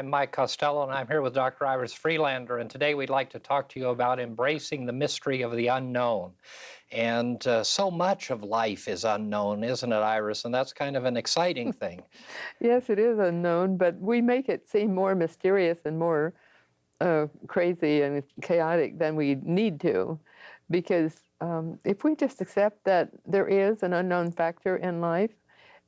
I'm Mike Costello, and I'm here with Dr. Iris Freelander, and today we'd like to talk to you about embracing the mystery of the unknown. And so much of life is unknown, isn't it, Iris? And that's kind of an exciting thing. Yes, it is unknown, but we make it seem more mysterious and more crazy and chaotic than we need to, because if we just accept that there is an unknown factor in life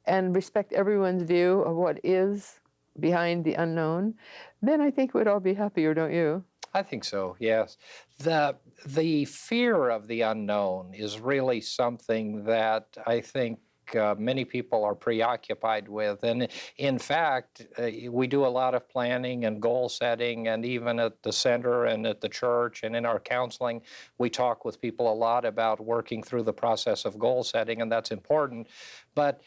and respect everyone's view of what is behind the unknown, then I think we'd all be happier, don't you? I think so, yes. The fear of the unknown is really something that I think many people are preoccupied with. And in fact, we do a lot of planning and goal setting, and even at the center and at the church and in our counseling, we talk with people a lot about working through the process of goal setting, and that's important. But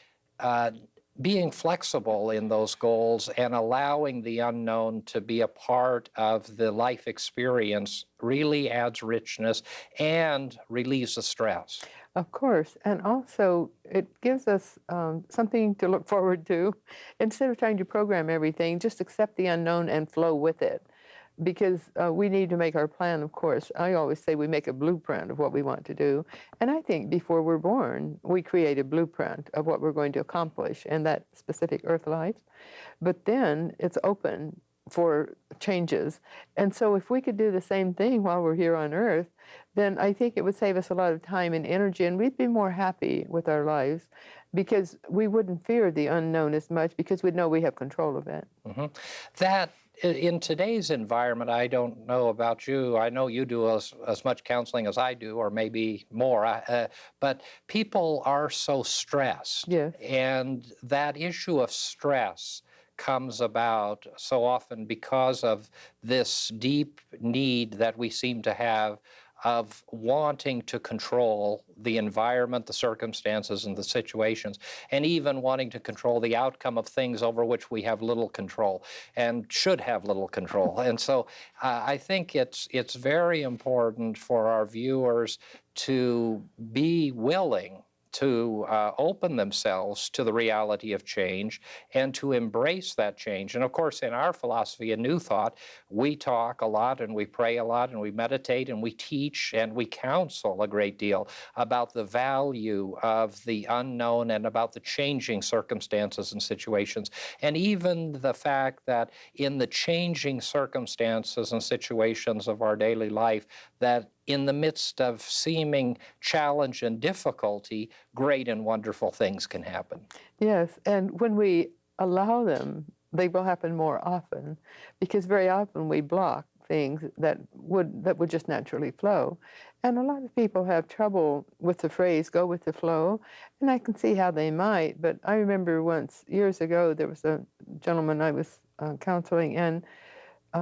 being flexible in those goals and allowing the unknown to be a part of the life experience really adds richness and relieves the stress. Of course, and also it gives us something to look forward to. Instead of trying to program everything, just accept the unknown and flow with it. Because we need to make our plan, of course. I always say we make a blueprint of what we want to do. And I think before we're born, we create a blueprint of what we're going to accomplish in that specific earth life. But then it's open for changes. And so if we could do the same thing while we're here on earth, then I think it would save us a lot of time and energy, and we'd be more happy with our lives because we wouldn't fear the unknown as much because we'd know we have control of it. Mm-hmm. That in today's environment, I don't know about you. I know you do as much counseling as I do, or maybe more. But people are so stressed. Yes. And that issue of stress comes about so often because of this deep need that we seem to have of wanting to control the environment, the circumstances, and the situations, and even wanting to control the outcome of things over which we have little control and should have little control. And so I think it's very important for our viewers to be willing to open themselves to the reality of change and to embrace that change. And of course, in our philosophy and New Thought, we talk a lot and we pray a lot and we meditate and we teach and we counsel a great deal about the value of the unknown and about the changing circumstances and situations. And even the fact that in the changing circumstances and situations of our daily life, that in the midst of seeming challenge and difficulty, great and wonderful things can happen. Yes, and when we allow them, they will happen more often, because very often we block things that would just naturally flow. And a lot of people have trouble with the phrase, go with the flow, and I can see how they might. But I remember once, years ago, there was a gentleman I was counseling, and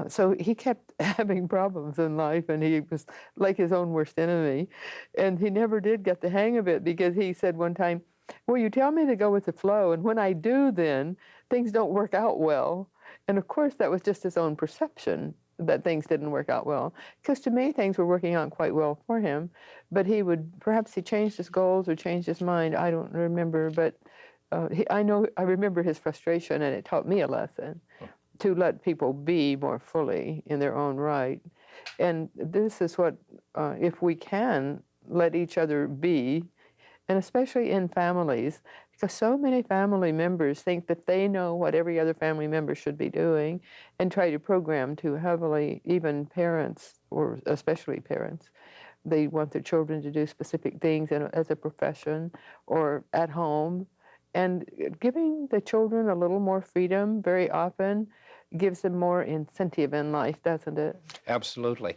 so he kept having problems in life, and he was like his own worst enemy. And he never did get the hang of it, because he said one time, well, you tell me to go with the flow, and when I do, then things don't work out well. And of course, that was just his own perception that things didn't work out well. Because to me, things were working out quite well for him. But perhaps he changed his goals or changed his mind. I don't remember, but I remember his frustration, and it taught me a lesson to let people be more fully in their own right. And this is what, if we can let each other be, and especially in families, because so many family members think that they know what every other family member should be doing and try to program too heavily, even parents, or especially parents. They want their children to do specific things as a profession or at home. And giving the children a little more freedom very often gives them more incentive in life, doesn't it? Absolutely.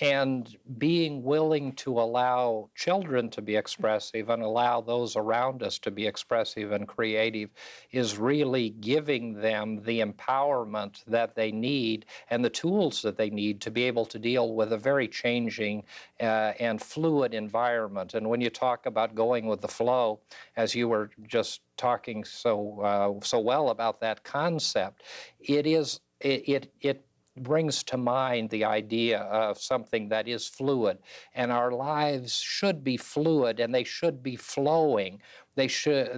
And being willing to allow children to be expressive and allow those around us to be expressive and creative is really giving them the empowerment that they need and the tools that they need to be able to deal with a very changing and fluid environment. And when you talk about going with the flow, as you were just talking so well about that concept, it brings to mind the idea of something that is fluid, and our lives should be fluid and they should be flowing.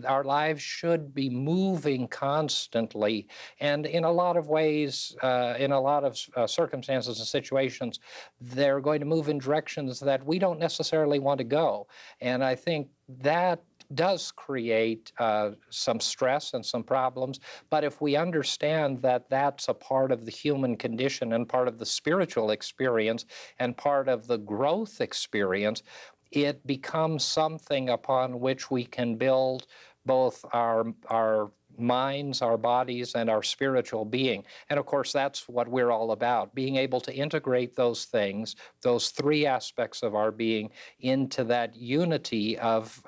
Our lives should be moving constantly, and in a lot of ways, in a lot of circumstances and situations, they're going to move in directions that we don't necessarily want to go. And I think that does create some stress and some problems. But if we understand that that's a part of the human condition and part of the spiritual experience and part of the growth experience, it becomes something upon which we can build both our minds, our bodies, and our spiritual being. And of course, that's what we're all about, being able to integrate those things, those three aspects of our being, into that unity of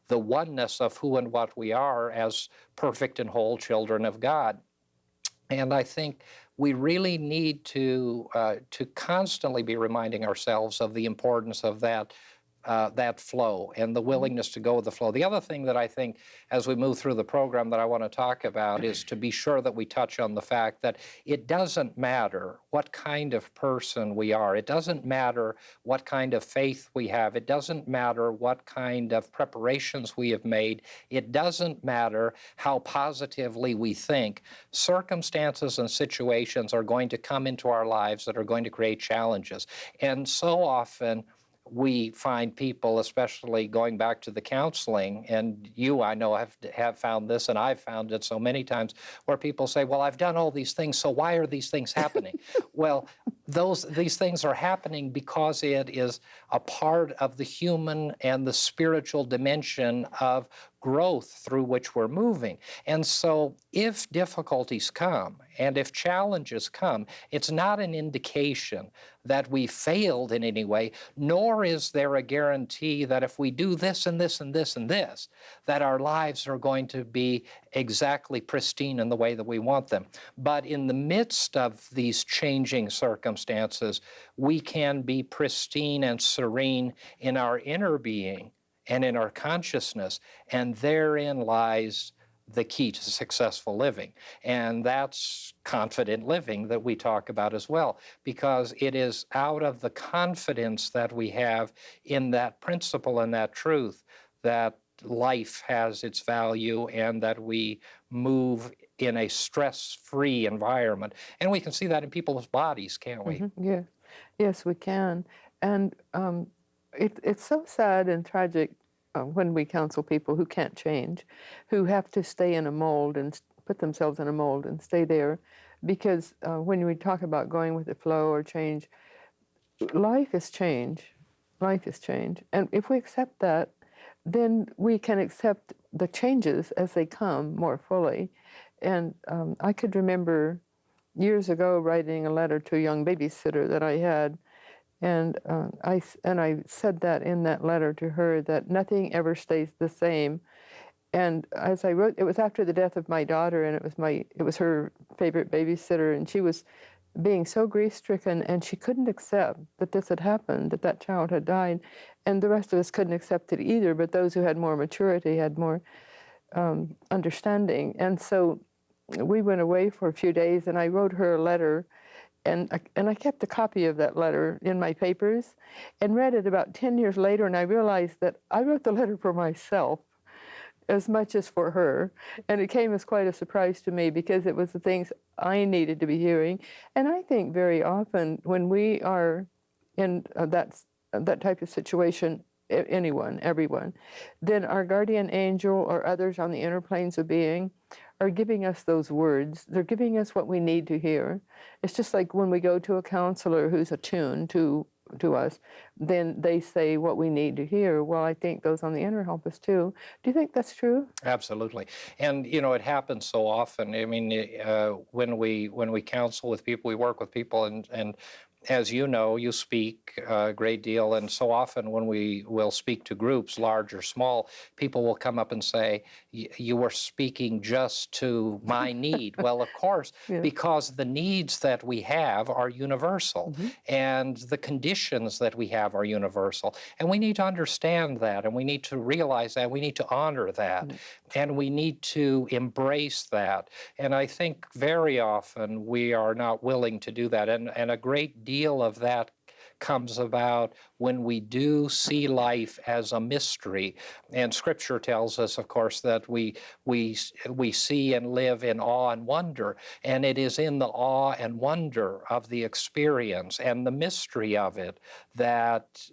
the oneness of who and what we are as perfect and whole children of God. And I think we really need to constantly be reminding ourselves of the importance of that flow and the willingness to go with the flow. The other thing that I think, as we move through the program, that I want to talk about is to be sure that we touch on the fact that it doesn't matter what kind of person we are. It doesn't matter what kind of faith we have. It doesn't matter what kind of preparations we have made. It doesn't matter how positively we think. Circumstances and situations are going to come into our lives that are going to create challenges. And so often, we find people, especially going back to the counseling, and you, I know, have found this, and I've found it so many times, where people say, well, I've done all these things, so why are these things happening? Well, these things are happening because it is a part of the human and the spiritual dimension of growth through which we're moving. And so if difficulties come and if challenges come, it's not an indication that we failed in any way, nor is there a guarantee that if we do this and this and this and this, that our lives are going to be exactly pristine in the way that we want them. But in the midst of these changing circumstances, we can be pristine and serene in our inner being and in our consciousness, and therein lies the key to successful living. And that's confident living that we talk about as well, because it is out of the confidence that we have in that principle and that truth that life has its value and that we move in a stress-free environment. And we can see that in people's bodies, can't we? Yeah. Yes, we can. And it's so sad and tragic when we counsel people who can't change, who have to stay in a mold and put themselves in a mold and stay there, because when we talk about going with the flow or change, life is change. Life is change. And if we accept that, then we can accept the changes as they come more fully. And I could remember years ago writing a letter to a young babysitter that I had, and I said that in that letter to her, that nothing ever stays the same. And as I wrote, it was after the death of my daughter, and it was her favorite babysitter, and she was being so grief-stricken, and she couldn't accept that this had happened, that that child had died, and the rest of us couldn't accept it either. But those who had more maturity had more understanding, and so we went away for a few days, and I wrote her a letter. And I kept a copy of that letter in my papers and read it about 10 years later, and I realized that I wrote the letter for myself as much as for her. And it came as quite a surprise to me because it was the things I needed to be hearing. And I think very often when we are in that type of situation, anyone, everyone, then our guardian angel or others on the inner planes of being are giving us those words. They're giving us what we need to hear. It's just like when we go to a counselor who's attuned to us, then they say what we need to hear. Well, I think those on the inner help us too. Do you think that's true? Absolutely. And, it happens so often. I mean, when we counsel with people, we work with people, and as you know, you speak a great deal, and so often when we will speak to groups, large or small, people will come up and say, You were speaking just to my need." Well, of course, Yeah. because the needs that we have are universal, Hmm. and the conditions that we have are universal. And we need to understand that, and we need to realize that, we need to honor that, Yeah. and we need to embrace that. And I think very often we are not willing to do that. And a great deal of that comes about when we do see life as a mystery. And Scripture tells us, of course, that we see and live in awe and wonder. And it is in the awe and wonder of the experience and the mystery of it that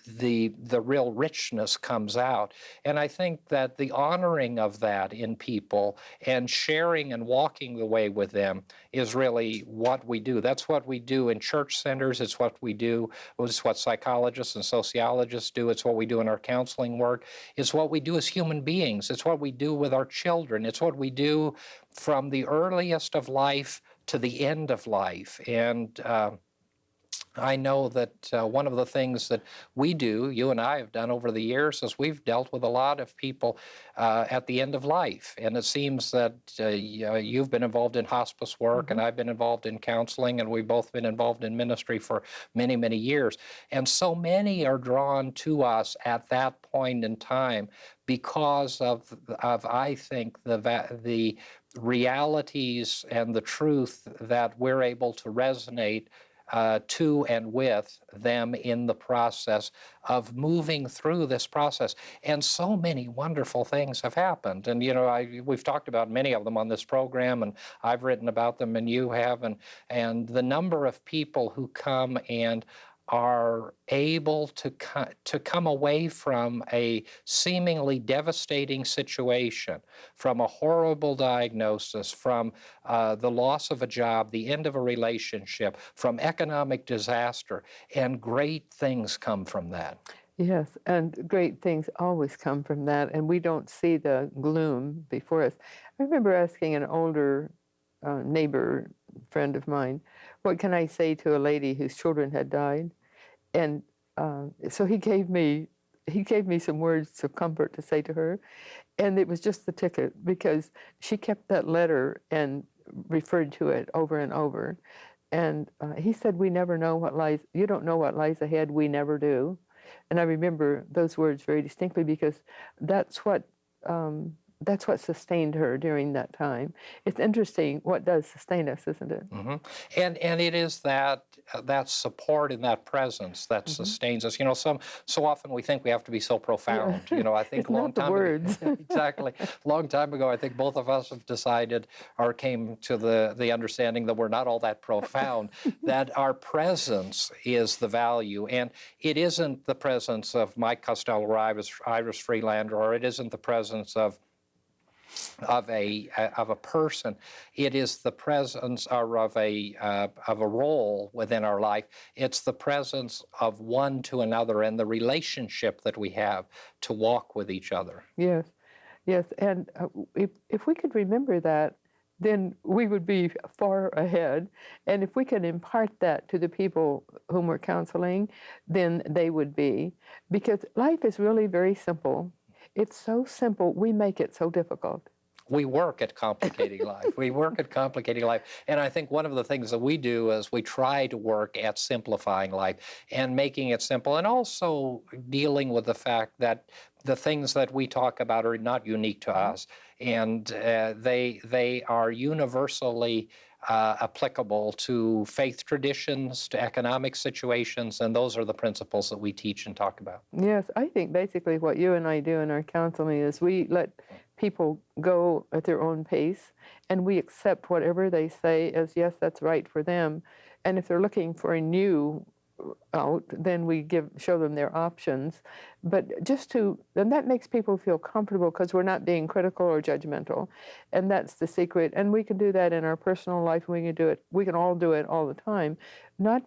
the real richness comes out. And I think that the honoring of that in people and sharing and walking the way with them is really what we do. That's what we do in church centers. It's what we do. It's what psychologists and sociologists do. It's what we do in our counseling work. It's what we do as human beings. It's what we do with our children. It's what we do from the earliest of life to the end of life. And I know that one of the things that we do, you and I have done over the years, is we've dealt with a lot of people at the end of life. And it seems that you've been involved in hospice work, and I've been involved in counseling, and we've both been involved in ministry for many, many years. And so many are drawn to us at that point in time because of I think, the realities and the truth that we're able to resonate to and with them in the process of moving through this process. And so many wonderful things have happened. And, we've talked about many of them on this program, and I've written about them, and you have. And the number of people who come and are able to come away from a seemingly devastating situation, from a horrible diagnosis, from the loss of a job, the end of a relationship, from economic disaster, and great things come from that. Yes, and great things always come from that, and we don't see the gloom before us. I remember asking an older neighbor friend of mine, what can I say to a lady whose children had died? And so he gave me some words of comfort to say to her, and it was just the ticket, because she kept that letter and referred to it over and over. And he said, "We never know what lies. You don't know what lies ahead. We never do." And I remember those words very distinctly, because that's what that's what sustained her during that time. It's interesting what does sustain us, isn't it? Hmm. And it is that support and that presence that Hmm. sustains us. So often we think we have to be so Yeah, profound. I think it's a long not the time ago, words. exactly, long time ago, I think both of us have decided or came to the understanding that we're not all that profound. That our presence is the value, and it isn't the presence of Mike Costello or Iris Freelander, or it isn't the presence of a person. It is the presence of a role within our life. It's the presence of one to another and the relationship that we have to walk with each other. Yes, yes, and if we could remember that, then we would be far ahead. And if we can impart that to the people whom we're counseling, then they would be. Because life is really very simple. It's so simple, we make it so difficult. We work at complicating life. We work at complicating life. And I think one of the things that we do is we try to work at simplifying life and making it simple, and also dealing with the fact that the things that we talk about are not unique to us, and they are universally applicable to faith traditions, to economic situations, and those are the principles that we teach and talk about. Yes, I think basically what you and I do in our counseling is we let people go at their own pace, and we accept whatever they say as, yes, that's right for them. And if they're looking for a new out, then we show them their options. But and that makes people feel comfortable because we're not being critical or judgmental. And that's the secret. And we can do that in our personal life. We can all do it all the time. Not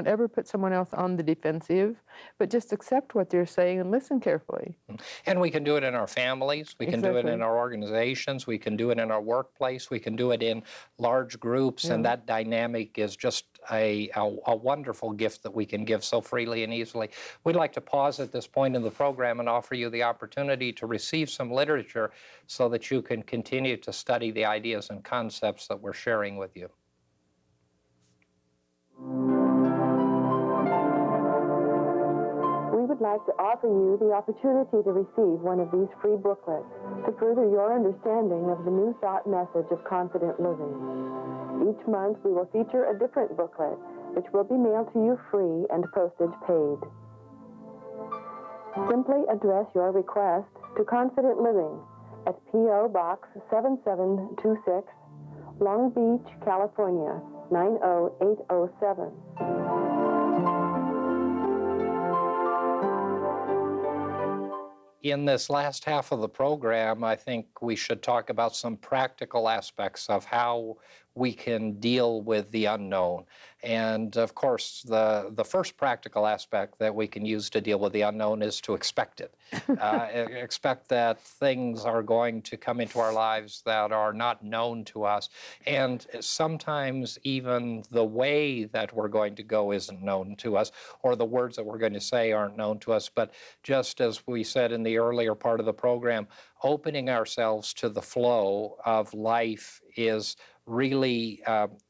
ever put someone else on the defensive, but just accept what they're saying and listen carefully. And we can do it in our families, we can do it in Exactly. our organizations, we can do it in our workplace, we can do it in large groups, and Yeah. that dynamic is just a wonderful gift that we can give so freely and easily. We'd like to pause at this point in the program and offer you the opportunity to receive some literature so that you can continue to study the ideas and concepts that we're sharing with you. We would like to offer you the opportunity to receive one of these free booklets to further your understanding of the New Thought message of confident living. Each month we will feature a different booklet, which will be mailed to you free and postage paid. Simply address your request to Confident Living at P.O. Box 7726, Long Beach, California, 90807. In this last half of the program, I think we should talk about some practical aspects of how we can deal with the unknown. And of course, the first practical aspect that we can use to deal with the unknown is to expect it. Expect that things are going to come into our lives that are not known to us. And sometimes even the way that we're going to go isn't known to us, or the words that we're going to say aren't known to us. But just as we said in the earlier part of the program, opening ourselves to the flow of life is really,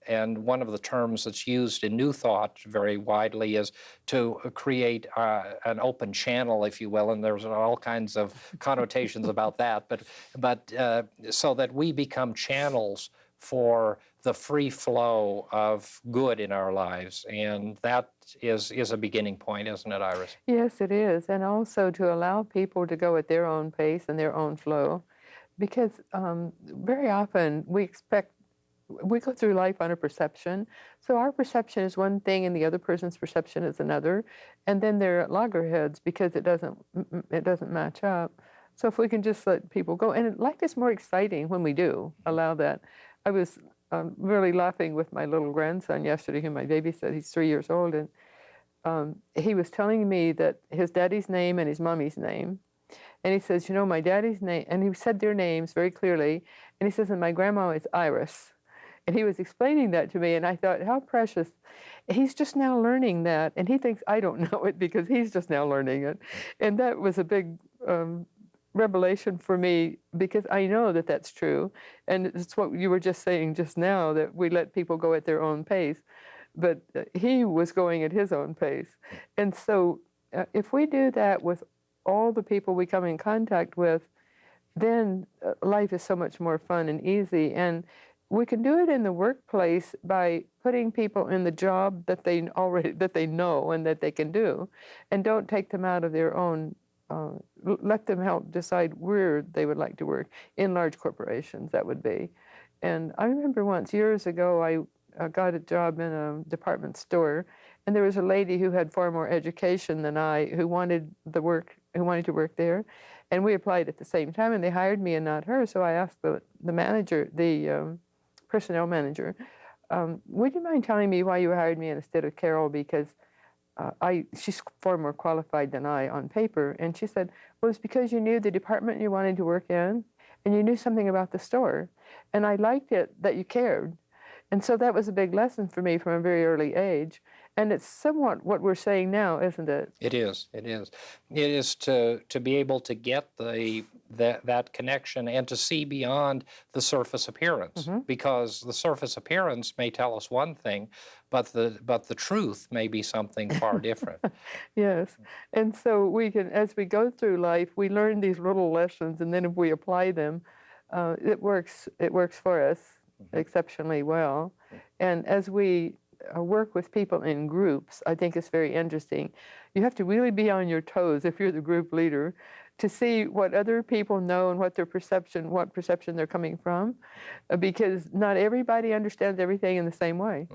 and one of the terms that's used in New Thought very widely is to create an open channel, if you will, and there's all kinds of connotations about that, but so that we become channels for the free flow of good in our lives, and that is a beginning point, isn't it, Iris? Yes, it is. And also to allow people to go at their own pace and their own flow. Because very often we go through life on a perception. So our perception is one thing and the other person's perception is another. And then they're at loggerheads because it doesn't match up. So if we can just let people go, and life is more exciting when we do allow that. I was really laughing with my little grandson yesterday, whom I babysat. He's 3 years old, and he was telling me that his daddy's name and his mommy's name. And he says, my daddy's name, and he said their names very clearly. And he says, and my grandma is Iris. And he was explaining that to me, and I thought, how precious. He's just now learning that, and he thinks I don't know it because he's just now learning it. And that was a big revelation for me because I know that that's true. And it's what you were just saying just now, that we let people go at their own pace. But he was going at his own pace. And so if we do that with all the people we come in contact with, then life is so much more fun and easy. And we can do it in the workplace by putting people in the job that they know and that they can do, and don't take them out of their own. Let them help decide where they would like to work in large corporations. That would be. And I remember once years ago, I got a job in a department store, and there was a lady who had far more education than I who wanted to work there, and we applied at the same time, and they hired me and not her. So I asked the manager, the personnel manager, would you mind telling me why you hired me instead of Carol, because she's far more qualified than I on paper. And she said, well, it's because you knew the department you wanted to work in, and you knew something about the store, and I liked it that you cared. And so that was a big lesson for me from a very early age. And it's somewhat what we're saying now, isn't it? It is. It is. It is to be able to get that connection and to see beyond the surface appearance, because the surface appearance may tell us one thing, but the truth may be something far different. Yes. And so we can, as we go through life, we learn these little lessons, and then if we apply them, it works for us exceptionally well. And as we work with people in groups, I think is very interesting. You have to really be on your toes if you're the group leader to see what other people know and what what perception they're coming from, because not everybody understands everything in the same way.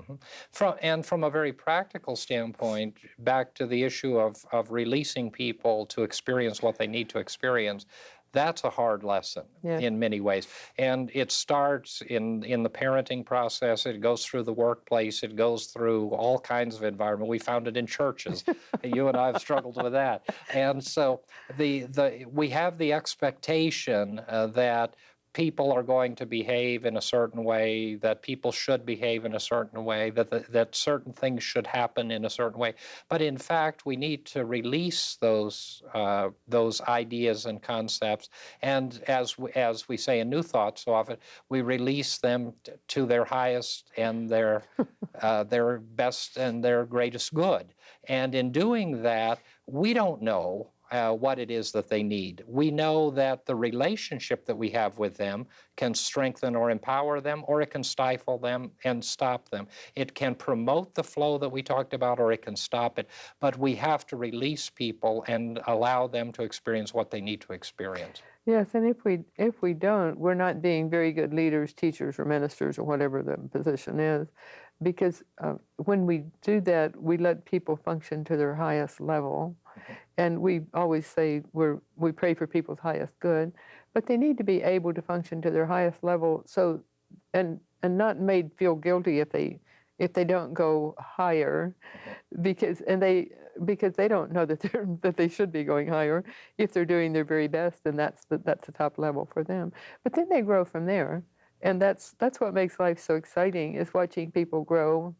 From a very practical standpoint, back to the issue of releasing people to experience what they need to experience, that's a hard lesson in many ways. And it starts in the parenting process. It goes through the workplace. It goes through all kinds of environment. We found it in churches. You and I have struggled with that. And so we have the expectation that people are going to behave in a certain way, that people should behave in a certain way, that certain things should happen in a certain way. But in fact, we need to release those ideas and concepts. And as we say in New Thought so often, we release them to their highest and their best and their greatest good. And in doing that, we don't know what it is that they need. We know that the relationship that we have with them can strengthen or empower them, or it can stifle them and stop them. It can promote the flow that we talked about, or it can stop it. But we have to release people and allow them to experience what they need to experience. Yes, and if we don't, we're not being very good leaders, teachers, or ministers, or whatever the position is, because when we do that, we let people function to their highest level. And we always say we pray for people's highest good, but they need to be able to function to their highest level, and not made feel guilty if they don't go higher, because they don't know that they should be going higher if they're doing their very best, and that's the top level for them. But then they grow from there, and that's what makes life so exciting, is watching people grow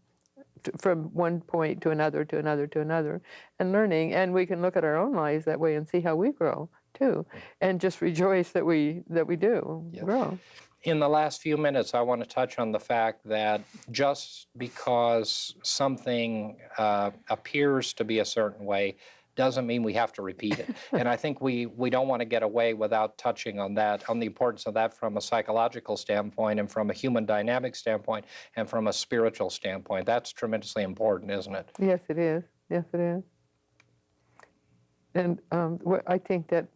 from one point to another, to another, to another, and learning. And we can look at our own lives that way and see how we grow too, and just rejoice that we do grow. In the last few minutes, I want to touch on the fact that just because something appears to be a certain way doesn't mean we have to repeat it. And I think we don't want to get away without touching on that, on the importance of that from a psychological standpoint, and from a human dynamic standpoint, and from a spiritual standpoint. That's tremendously important, isn't it? Yes, it is. Yes, it is. And I think that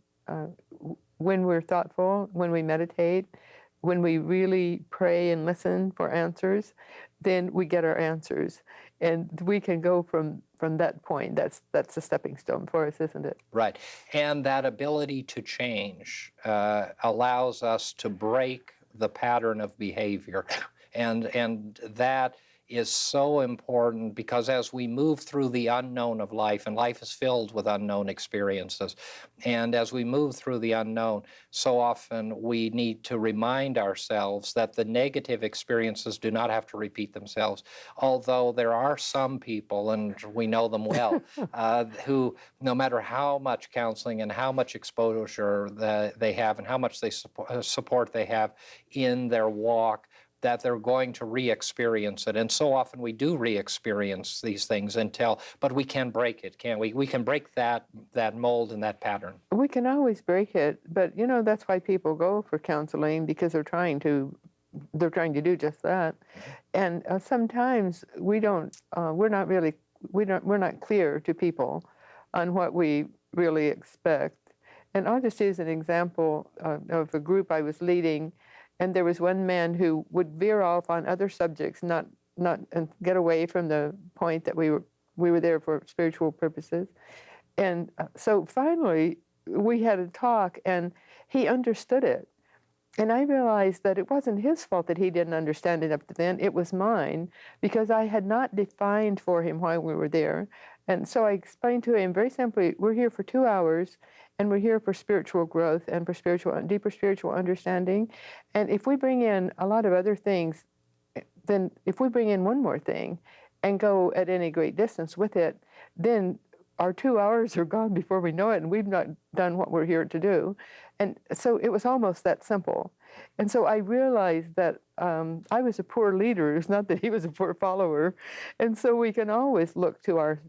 when we're thoughtful, when we meditate, when we really pray and listen for answers, then we get our answers. And we can go from that point. That's a stepping stone for us, isn't it? Right. And that ability to change allows us to break the pattern of behavior. And that is so important, because as we move through the unknown of life, and life is filled with unknown experiences, and as we move through the unknown, so often we need to remind ourselves that the negative experiences do not have to repeat themselves. Although there are some people, and we know them well, who, no matter how much counseling and how much exposure they have, and how much support they have in their walk, that they're going to re-experience it. And so often we do re-experience these things but we can break it, can't we? We can break that mold and that pattern. We can always break it, but that's why people go for counseling, because they're trying to do just that. And sometimes we're not clear to people on what we really expect. And I'll just use an example of a group I was leading. And there was one man who would veer off on other subjects, not and get away from the point that we were there for spiritual purposes. And so finally, we had a talk, and he understood it. And I realized that it wasn't his fault that he didn't understand it up to then. It was mine, because I had not defined for him why we were there. And so I explained to him very simply, we're here for 2 hours, and we're here for spiritual growth and for deeper spiritual understanding. And if we bring in a lot of other things, then if we bring in one more thing and go at any great distance with it, then our 2 hours are gone before we know it, and we've not done what we're here to do. And so it was almost that simple. And so I realized that I was a poor leader. It's not that he was a poor follower. And so we can always look to our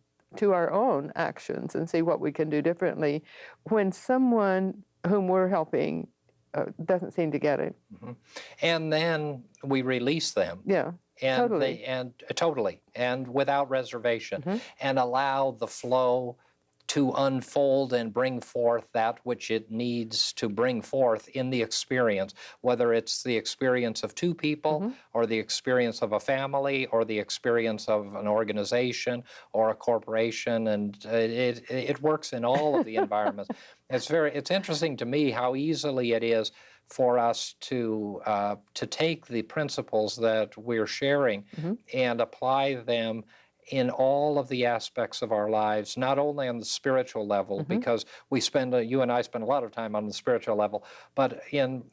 own actions and see what we can do differently when someone whom we're helping doesn't seem to get it. And then we release them. Yeah. and Totally. totally, and without reservation, Mhm. and allow the flow to unfold and bring forth that which it needs to bring forth in the experience, whether it's the experience of two people, Mhm. or the experience of a family, or the experience of an organization or a corporation, and it works in all of the environments. It's interesting to me how easily it is for us to take the principles that we're sharing Mhm. and apply them in all of the aspects of our lives, not only on the spiritual level, Mhm. because you and I spend a lot of time on the spiritual level, but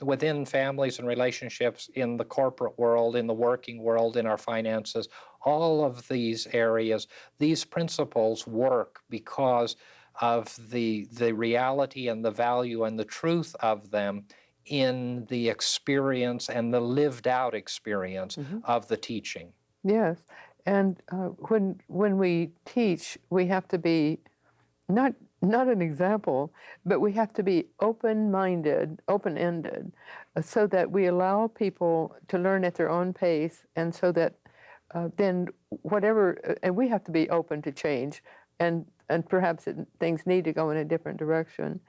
within families and relationships, in the corporate world, in the working world, in our finances, all of these areas, these principles work because of the reality and the value and the truth of them in the experience and the lived out experience Mhm. of the teaching. Yes, and when we teach, we have to be not not an example, but we have to be open-minded, open-ended, so that we allow people to learn at their own pace, and so that then whatever, and we have to be open to change, and perhaps things need to go in a different direction.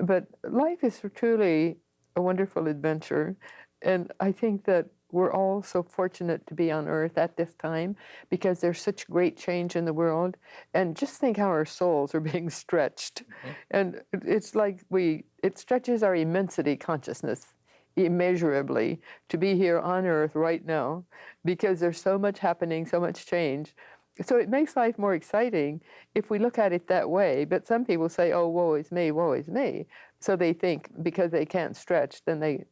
But life is truly a wonderful adventure, and I think that we're all so fortunate to be on Earth at this time because there's such great change in the world. And just think how our souls are being stretched. Mhm. And it's like it stretches our immensity consciousness immeasurably to be here on Earth right now because there's so much happening, so much change. So it makes life more exciting if we look at it that way. But some people say, "Oh, woe is me, woe is me." So they think because they can't stretch, then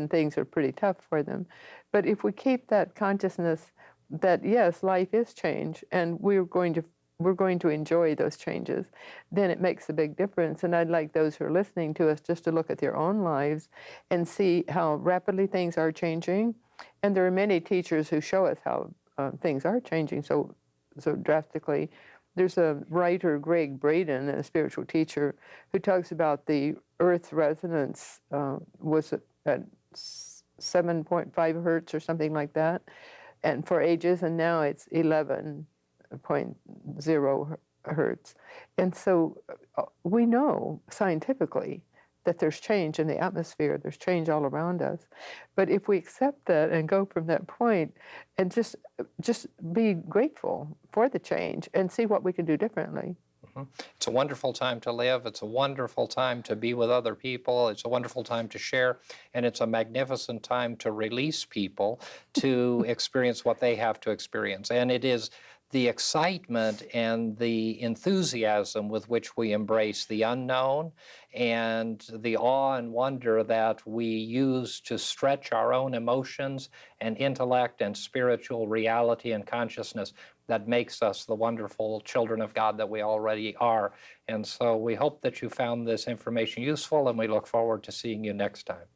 things are pretty tough for them. But if we keep that consciousness that yes, life is change, and we're going to enjoy those changes, then it makes a big difference. And I'd like those who are listening to us just to look at their own lives and see how rapidly things are changing. And there are many teachers who show us how things are changing so drastically. There's a writer, Greg Braden, a spiritual teacher, who talks about the Earth's resonance was at 7.5 hertz or something like that, and for ages, and now it's 11.0 hertz. And so we know scientifically that there's change in the atmosphere, there's change all around us. But if we accept that and go from that point and just be grateful for the change and see what we can do differently. Mhm. It's a wonderful time to live. It's a wonderful time to be with other people. It's a wonderful time to share. And it's a magnificent time to release people to experience what they have to experience. And it is the excitement and the enthusiasm with which we embrace the unknown and the awe and wonder that we use to stretch our own emotions and intellect and spiritual reality and consciousness that makes us the wonderful children of God that we already are. And so we hope that you found this information useful, and we look forward to seeing you next time.